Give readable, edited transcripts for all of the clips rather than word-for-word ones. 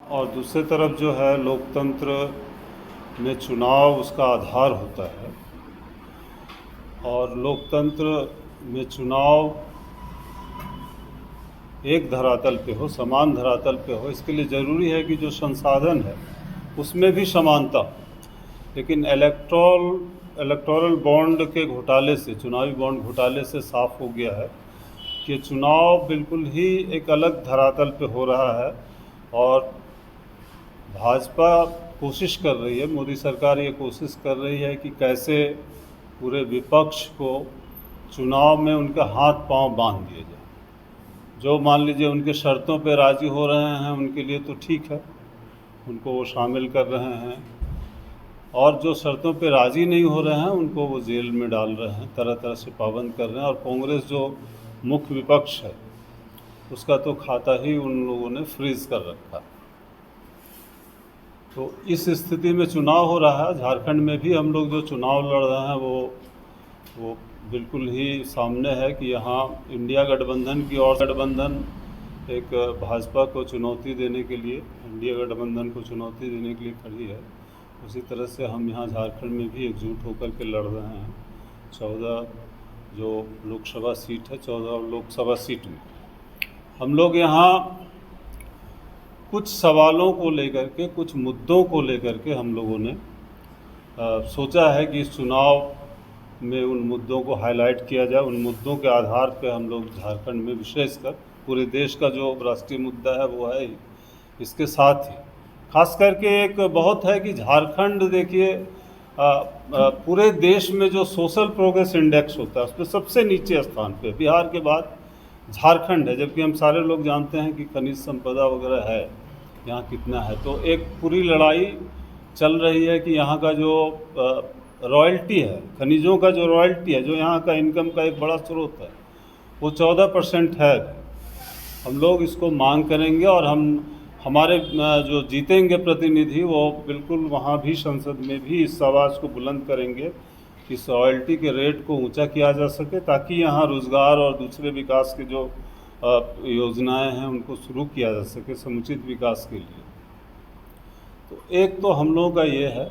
और दूसरी तरफ जो है लोकतंत्र में चुनाव उसका आधार होता है और लोकतंत्र में चुनाव एक धरातल पे हो, समान धरातल पे हो, इसके लिए ज़रूरी है कि जो संसाधन है उसमें भी समानता हो। लेकिन इलेक्टोरल बॉन्ड के घोटाले से, चुनावी बॉन्ड घोटाले से साफ हो गया है कि चुनाव बिल्कुल ही एक अलग धरातल पे हो रहा है और भाजपा कोशिश कर रही है, मोदी सरकार ये कोशिश कर रही है कि कैसे पूरे विपक्ष को चुनाव में उनका हाथ पांव बांध दिया जाए। जो मान लीजिए उनके शर्तों पे राज़ी हो रहे हैं उनके लिए तो ठीक है, उनको वो शामिल कर रहे हैं, और जो शर्तों पे राज़ी नहीं हो रहे हैं उनको वो जेल में डाल रहे हैं, तरह तरह से पाबंद कर रहे हैं। और कांग्रेस जो मुख्य विपक्ष है उसका तो खाता ही उन लोगों ने फ्रीज़ कर रखा। तो इस स्थिति में चुनाव हो रहा है। झारखंड में भी हम लोग जो चुनाव लड़ रहे हैं वो बिल्कुल ही सामने है कि यहाँ इंडिया गठबंधन की और गठबंधन एक भाजपा को चुनौती देने के लिए, इंडिया गठबंधन को चुनौती देने के लिए खड़ी है। उसी तरह से हम यहाँ झारखंड में भी एकजुट होकर के लड़ रहे हैं। 14 जो लोकसभा सीट है, 14 लोकसभा सीट में हम लोग यहाँ कुछ सवालों को लेकर के, कुछ मुद्दों को लेकर के हम लोगों ने सोचा है कि इस चुनाव में उन मुद्दों को हाईलाइट किया जाए। उन मुद्दों के आधार पर हम लोग झारखंड में, विशेषकर पूरे देश का जो राष्ट्रीय मुद्दा है वो है ही, इसके साथ ही खास करके एक बहुत है कि झारखंड देखिए पूरे देश में जो सोशल प्रोग्रेस इंडेक्स होता है उस पर सबसे नीचे स्थान पे, बिहार के बाद झारखंड है। जबकि हम सारे लोग जानते हैं कि खनिज संपदा वगैरह है यहाँ कितना है। तो एक पूरी लड़ाई चल रही है कि यहाँ का जो रॉयल्टी है, खनिजों का जो रॉयल्टी है, जो यहाँ का इनकम का एक बड़ा स्रोत है, वो 14% है। हम लोग इसको मांग करेंगे और हमारे जो जीतेंगे प्रतिनिधि वो बिल्कुल वहाँ भी संसद में भी इस आवाज़ को बुलंद करेंगे कि इस रॉयल्टी के रेट को ऊंचा किया जा सके, ताकि यहाँ रोज़गार और दूसरे विकास के जो योजनाएं हैं उनको शुरू किया जा सके समुचित विकास के लिए। तो एक तो हम लोगों का ये है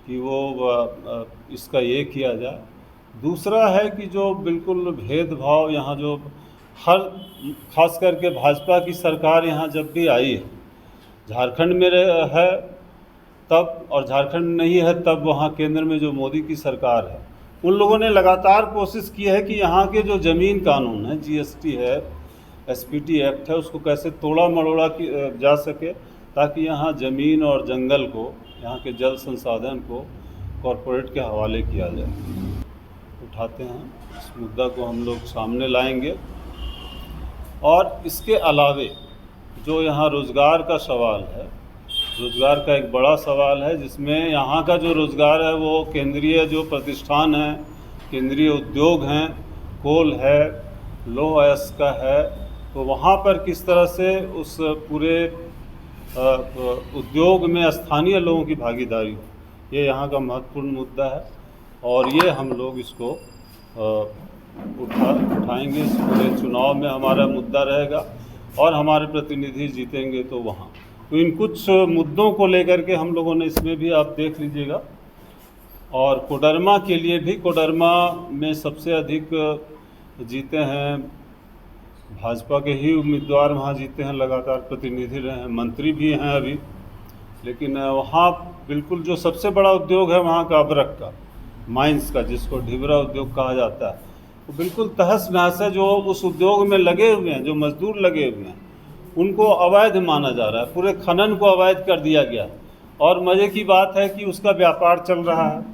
कि वो इसका ये किया जाए। दूसरा है कि जो बिल्कुल भेदभाव यहाँ जो हर, खास करके भाजपा की सरकार यहाँ जब भी आई है, झारखंड में है तब, और झारखंड नहीं है तब, वहाँ केंद्र में जो मोदी की सरकार है, उन लोगों ने लगातार कोशिश की है कि यहाँ के जो ज़मीन कानून है, जीएसटी है, एसपीटी एक्ट है, उसको कैसे तोड़ा मरोड़ा जा सके, ताकि यहाँ ज़मीन और जंगल को, यहाँ के जल संसाधन को कॉरपोरेट के हवाले किया जाए। उठाते हैं इस मुद्दा को, हम लोग सामने लाएंगे। और इसके अलावे जो यहाँ रोज़गार का सवाल है, रोज़गार का एक बड़ा सवाल है, जिसमें यहाँ का जो रोज़गार है वो केंद्रीय जो प्रतिष्ठान हैं, केंद्रीय उद्योग हैं, कोल है, लौह अयस्क का है, तो वहाँ पर किस तरह से उस पूरे उद्योग में स्थानीय लोगों की भागीदारी हो, ये यहाँ का महत्वपूर्ण मुद्दा है। और ये हम लोग इसको उठाएंगे। इस पूरे चुनाव में हमारा मुद्दा रहेगा और हमारे प्रतिनिधि जीतेंगे तो वहाँ। तो इन कुछ मुद्दों को लेकर के हम लोगों ने, इसमें भी आप देख लीजिएगा। और कोडरमा के लिए भी, कोडरमा में सबसे अधिक जीते हैं भाजपा के ही उम्मीदवार, वहाँ जीते हैं, लगातार प्रतिनिधि रहे हैं, मंत्री भी हैं अभी। लेकिन वहाँ बिल्कुल जो सबसे बड़ा उद्योग है वहाँ का अबरक का, माइंस का, जिसको ढिबरा उद्योग कहा जाता है, वो बिल्कुल तहस नहस है। जो उस उद्योग में लगे हुए हैं, जो मजदूर लगे हुए हैं, उनको अवैध माना जा रहा है, पूरे खनन को अवैध कर दिया गया। और मज़े की बात है कि उसका व्यापार चल रहा है,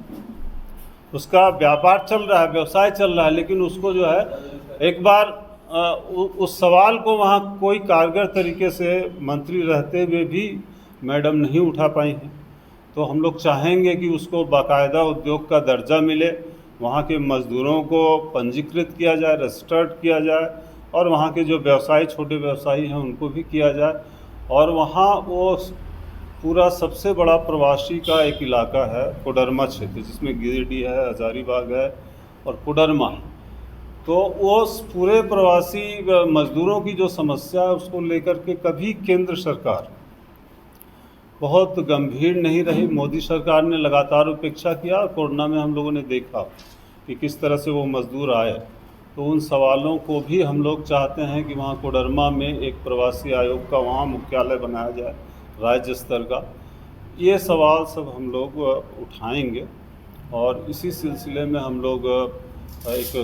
उसका व्यापार चल रहा है, व्यवसाय चल रहा है, लेकिन उसको जो है, एक बार उस सवाल को वहाँ कोई कारगर तरीके से मंत्री रहते हुए भी मैडम नहीं उठा पाई हैं। तो हम लोग चाहेंगे कि उसको बाकायदा उद्योग का दर्जा मिले, वहाँ के मज़दूरों को पंजीकृत किया जाए, रजिस्टर्ड किया जाए, और वहाँ के जो व्यवसायी, छोटे व्यवसायी हैं, उनको भी किया जाए। और वहाँ वो पूरा सबसे बड़ा प्रवासी का एक इलाका है कोडरमा क्षेत्र, जिसमें गिरिडीह है, हजारीबाग है और कोडरमा है। तो वो पूरे प्रवासी मज़दूरों की जो समस्या है उसको लेकर के कभी केंद्र सरकार बहुत गंभीर नहीं रही। मोदी सरकार ने लगातार उपेक्षा किया और कोरोना में हम लोगों ने देखा कि किस तरह से वो मज़दूर आए। तो उन सवालों को भी हम लोग चाहते हैं कि वहाँ कोडरमा में एक प्रवासी आयोग का वहाँ मुख्यालय बनाया जाए राज्य स्तर का। ये सवाल सब हम लोग उठाएंगे और इसी सिलसिले में हम लोग एक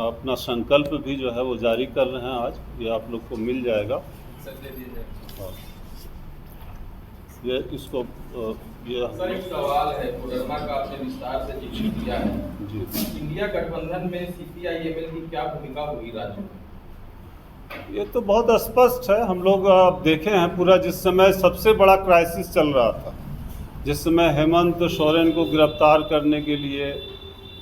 अपना संकल्प भी जो है वो जारी कर रहे हैं। आज ये आप लोग को मिल जाएगा। ये इसको ये सर एक सवाल है, कोडरमा का आपने विस्तार से जिक्र किया है जी। इंडिया गठबंधन में CPI-ML की क्या भूमिका होगी राज्य में? ये तो बहुत स्पष्ट है। हम लोग देखे हैं पूरा, जिस समय सबसे बड़ा क्राइसिस चल रहा था, जिस समय हेमंत सोरेन को गिरफ्तार करने के लिए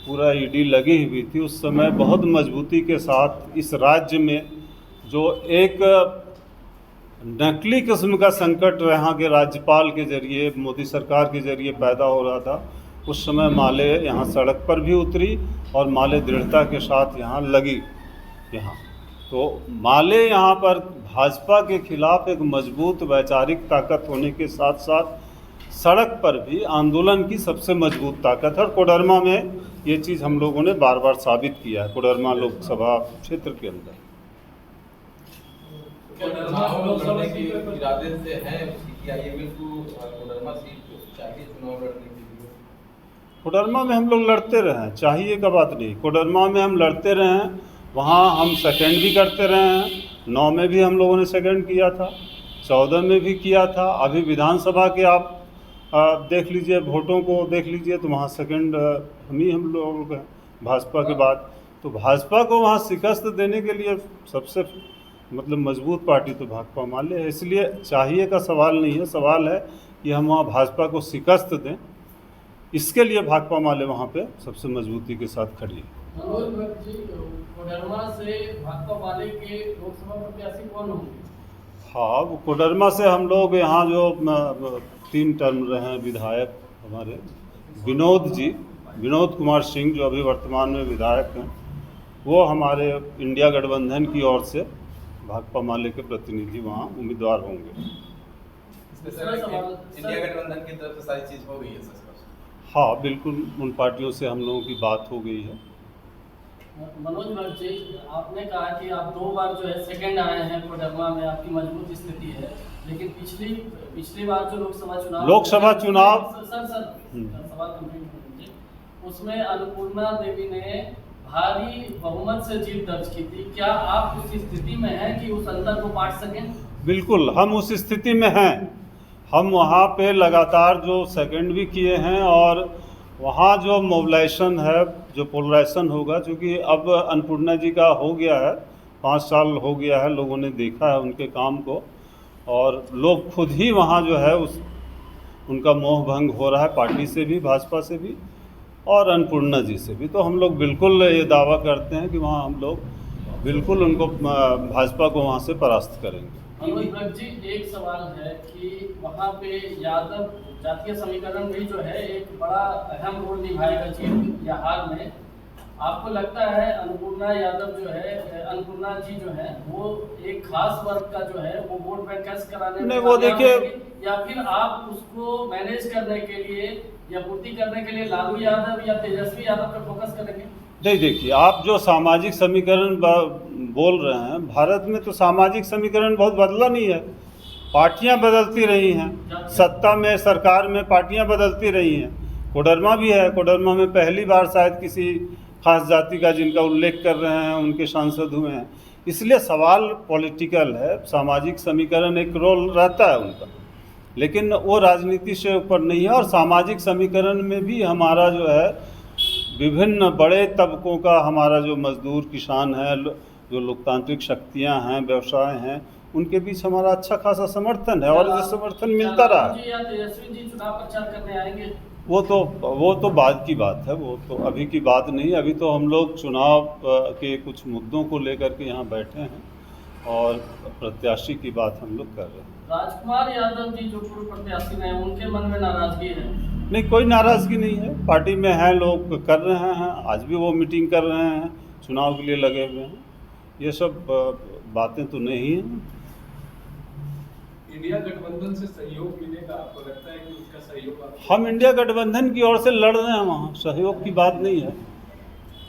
पूरा ईडी लगी हुई थी, उस समय बहुत मजबूती के साथ इस राज्य में जो एक नकली किस्म का संकट यहाँ के राज्यपाल के जरिए, मोदी सरकार के जरिए पैदा हो रहा था, उस समय माले यहाँ सड़क पर भी उतरी और माले दृढ़ता के साथ यहाँ लगी। यहाँ तो माले यहाँ पर भाजपा के खिलाफ एक मजबूत वैचारिक ताकत होने के साथ साथ सड़क पर भी आंदोलन की सबसे मजबूत ताकत है। और कोडरमा में ये चीज़ हम लोगों ने बार बार साबित किया है, कोडरमा लोकसभा क्षेत्र के अंदर। लड़ने के इरादे से है CPI-ML को कोडरमा सीट चाहिए चुनाव लड़ने के लिए? कोडरमा में हम लोग लड़ते रहे हैं, चाहिए का बात नहीं। कोडरमा में हम लड़ते रहे हैं, वहाँ हम सेकंड भी करते रहे हैं। 9 में भी हम लोगों ने सेकंड किया था, 14 में भी किया था। अभी विधानसभा के आप देख लीजिए, वोटों को देख लीजिए तो वहाँ सेकंड हम लोग हैं भाजपा के बाद। तो भाजपा को वहाँ शिकस्त देने के लिए सबसे मजबूत पार्टी तो भाकपा माले है। इसलिए चाहिए का सवाल नहीं है, सवाल है कि हम वहाँ भाजपा को शिकस्त दें। इसके लिए भाकपा माले वहाँ पे सबसे मजबूती के साथ खड़ी है। कोडरमा से भाकपा माले के लोकसभा प्रत्याशी कौन होंगे? हाँ, वो कोडरमा से हम लोग यहाँ जो 3 टर्म रहे हैं विधायक हमारे विनोद कुमार सिंह, जो अभी वर्तमान में विधायक हैं, वो हमारे इंडिया गठबंधन की ओर से भाकपा माले के प्रतिनिधि वहाँ उम्मीदवार होंगे। इंडिया गठबंधन की तरफ से सारी चीज़ हो गई है सर? हाँ बिल्कुल, उन पार्टियों से हम लोगों की बात हो गई है। मनोज भट्ट जी, आपने कहा कि आप 2 बार जो है सेकंड आए हैं कोडरमा में, आपकी मजबूत स्थिति है, लेकिन पिछली बार जो लोकसभा चुनाव सवाल कंप्लीट कीजिए, उसमें अन्नपूर्णा देवी ने भारी बहुमत से जीत दर्ज की थी। क्या आप उस स्थिति में हैं कि उस अंतर को पाट सकें? बिल्कुल, हम उस स्थिति में हैं। हम वहाँ पे लगातार जो सेकंड भी किए हैं और वहाँ जो मोबिलाइजेशन है, जो पोलराइजेशन होगा, क्योंकि अब अन्नपूर्णा जी का हो गया है, 5 साल हो गया है, लोगों ने देखा है उनके काम को, और लोग खुद ही वहाँ जो है उनका मोह भंग हो रहा है, पार्टी से भी, भाजपा से भी और अन्नपूर्णा जी से भी। तो हम लोग बिल्कुल ये दावा करते हैं कि वहाँ हम लोग बिल्कुल उनको, भाजपा को वहाँ से परास्त करेंगे। मनोज भट्ट जी, एक सवाल है कि वहाँ पे यादव जातीय समीकरण भी जो है एक बड़ा अहम रोल निभाएगा जीत या हार में। आपको लगता है अन्नपूर्णा जी जो है वो एक खास वर्ग का जो है वो वोट बैंक कैश कराने में वो देखिए, या फिर आप उसको मैनेज करने के लिए या पूर्ति करने के लिए लालू यादव या तेजस्वी यादव पर फोकस करेंगे? नहीं, देखिए, आप जो सामाजिक समीकरण बोल रहे हैं, भारत में तो सामाजिक समीकरण बहुत बदला नहीं है। पार्टियां बदलती रही हैं, सत्ता में, सरकार में पार्टियां बदलती रही हैं। कोडरमा भी है, कोडरमा में पहली बार शायद किसी खास जाति का जिनका उल्लेख कर रहे हैं उनके सांसद हुए हैं। इसलिए सवाल पॉलिटिकल है, सामाजिक समीकरण एक रोल रहता है उनका, लेकिन वो राजनीति से ऊपर नहीं है। और सामाजिक समीकरण में भी हमारा जो है विभिन्न बड़े तबकों का, हमारा जो मजदूर, किसान है, जो लोकतांत्रिक शक्तियां हैं, व्यवसाय हैं, उनके बीच हमारा अच्छा खासा समर्थन है और ये समर्थन मिलता रहा है। तेजस्वी जी चुनाव प्रचार करने आएंगे? वो तो बाद की बात है, वो तो अभी की बात नहीं। अभी तो हम लोग चुनाव के कुछ मुद्दों को लेकर के यहाँ बैठे हैं और प्रत्याशी की बात हम लोग कर रहे हैं। राजकुमार यादव जी जो पूर्व प्रत्याशी हैं, उनके मन में नाराजगी है? नहीं, कोई नाराज़गी नहीं है, पार्टी में है, लोग कर रहे हैं, आज भी वो मीटिंग कर रहे हैं, चुनाव के लिए लगे हुए हैं। ये सब बातें तो नहीं हैं। इंडिया गठबंधन से सहयोग मिलेगा, आपको लगता है कि उसका सहयोग हम इंडिया गठबंधन की ओर से लड़ रहे हैं, वहाँ सहयोग की बात नहीं है,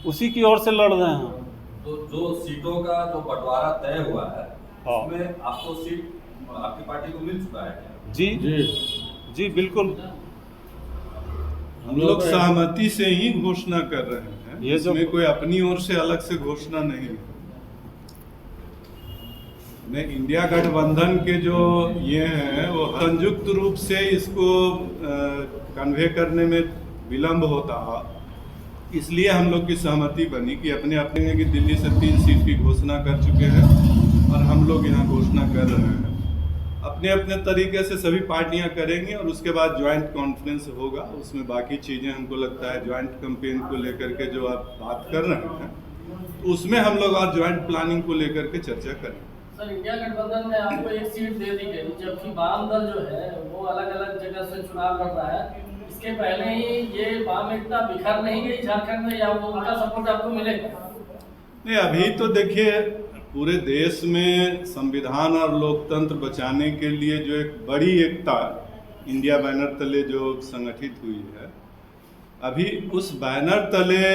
उसी की ओर से लड़ रहे हैं। तो जो सीटों का जो बंटवारा तय हुआ है, हाँ। उसमें आपको सीट आपकी पार्टी को मिल चुका है क्या? जी बिल्कुल। हम लोग सहमति से ही घोषणा कर रहे हैं, ये जो इसमें कोई अपनी ओर से अलग से घोषणा नहीं है। इंडिया गठबंधन के जो ये हैं वो संयुक्त रूप से इसको कन्वे करने में विलंब होता है, इसलिए हम लोग की सहमति बनी कि अपने अपने कि दिल्ली से 3 सीट की घोषणा कर चुके हैं और हम लोग यहाँ घोषणा कर रहे हैं। अपने अपने तरीके से सभी पार्टियां करेंगी और उसके बाद ज्वाइंट कॉन्फ्रेंस होगा, उसमें बाकी चीज़ें हमको लगता है ज्वाइंट कैंपेन को लेकर के जो आप बात कर रहे हैं तो उसमें हम लोग और ज्वाइंट प्लानिंग को लेकर के चर्चा करेंगे। सर, इंडिया गठबंधन में आपको एक सीट दे दी गई, जबकि वाम दल जो है वो अलग अलग जगह से चुनाव लड़ रहा है। इसके पहले ही ये वाम एकता बिखर नहीं गई झारखंड में, या वो उनका सपोर्ट आपको मिलेगा? नहीं, अभी तो देखिए पूरे देश में संविधान और लोकतंत्र बचाने के लिए जो एक बड़ी एकता इंडिया बैनर तले जो संगठित हुई है, अभी उस बैनर तले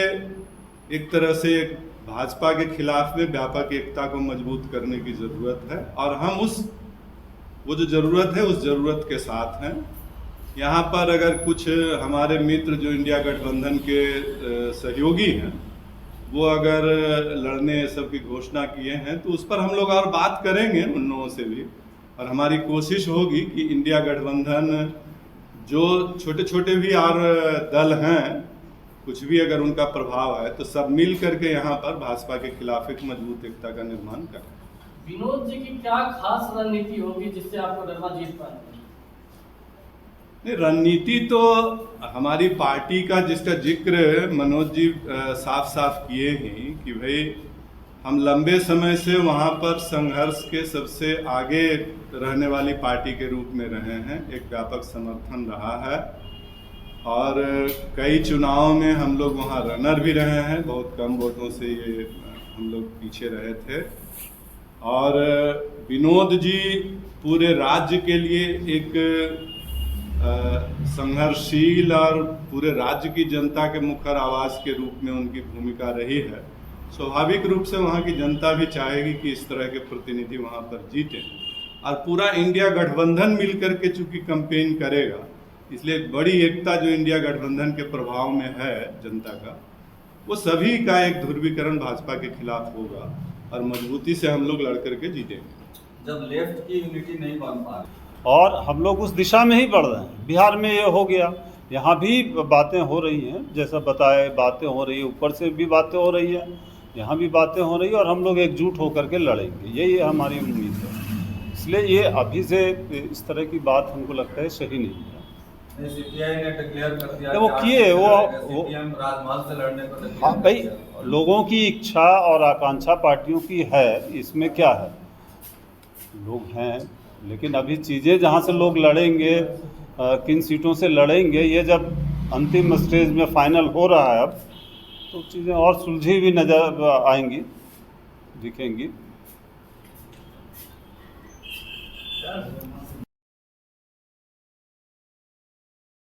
एक तरह से एक भाजपा के खिलाफ में व्यापक एकता को मजबूत करने की ज़रूरत है और हम वो जो ज़रूरत है उस ज़रूरत के साथ हैं। यहाँ पर अगर कुछ हमारे मित्र जो इंडिया गठबंधन के सहयोगी हैं वो अगर लड़ने सब की घोषणा किए हैं तो उस पर हम लोग और बात करेंगे उन लोगों से भी, और हमारी कोशिश होगी कि इंडिया गठबंधन जो छोटे छोटे भी और दल हैं, कुछ भी अगर उनका प्रभाव है तो सब मिल करके यहाँ पर भाजपा के खिलाफ एक मजबूत एकता का निर्माण करें। विनोद जी की क्या खास रणनीति होगी जिससे आपको कोडरमा जीत पाएंगे? रणनीति तो हमारी पार्टी का जिसका जिक्र मनोज जी साफ साफ किए ही कि भाई हम लंबे समय से वहाँ पर संघर्ष के सबसे आगे रहने वाली पार्टी के रूप में रहे हैं, एक व्यापक समर्थन रहा है और कई चुनावों में हम लोग वहाँ रनर भी रहे हैं, बहुत कम वोटों से ये हम लोग पीछे रहे थे। और विनोद जी पूरे राज्य के लिए एक संघर्षशील और पूरे राज्य की जनता के मुखर आवाज़ के रूप में उनकी भूमिका रही है। स्वाभाविक रूप से वहाँ की जनता भी चाहेगी कि इस तरह के प्रतिनिधि वहाँ पर जीतें और पूरा इंडिया गठबंधन मिलकर के चूँकि कैंपेन करेगा, इसलिए एक बड़ी एकता जो इंडिया गठबंधन के प्रभाव में है जनता का, वो सभी का एक ध्रुवीकरण भाजपा के खिलाफ होगा और मजबूती से हम लोग लड़ करके जीतेंगे। जब लेफ्ट की यूनिटी नहीं बन पा रही और हम लोग उस दिशा में ही बढ़ रहे हैं। बिहार में ये हो गया, यहाँ भी बातें हो रही हैं, जैसा बताए बातें हो रही है, ऊपर से भी बातें हो रही है, यहाँ भी बातें हो रही है और हम लोग एकजुट होकर के लड़ेंगे, यही हमारी उम्मीद है। इसलिए ये अभी से इस तरह की बात हमको लगता है सही नहीं है। सीपीआई ने डिक्लेयर कर दिया वो किए वो सीपीएम राजमहल से लड़ने को। हाँ भाई, लोगों की इच्छा और आकांक्षा पार्टियों की है, इसमें क्या है, लोग हैं, लेकिन अभी चीज़ें जहाँ से लोग लड़ेंगे, किन सीटों से लड़ेंगे, ये जब अंतिम स्टेज में फाइनल हो रहा है अब, तो चीज़ें और सुलझी भी नजर आएंगी, दिखेंगी।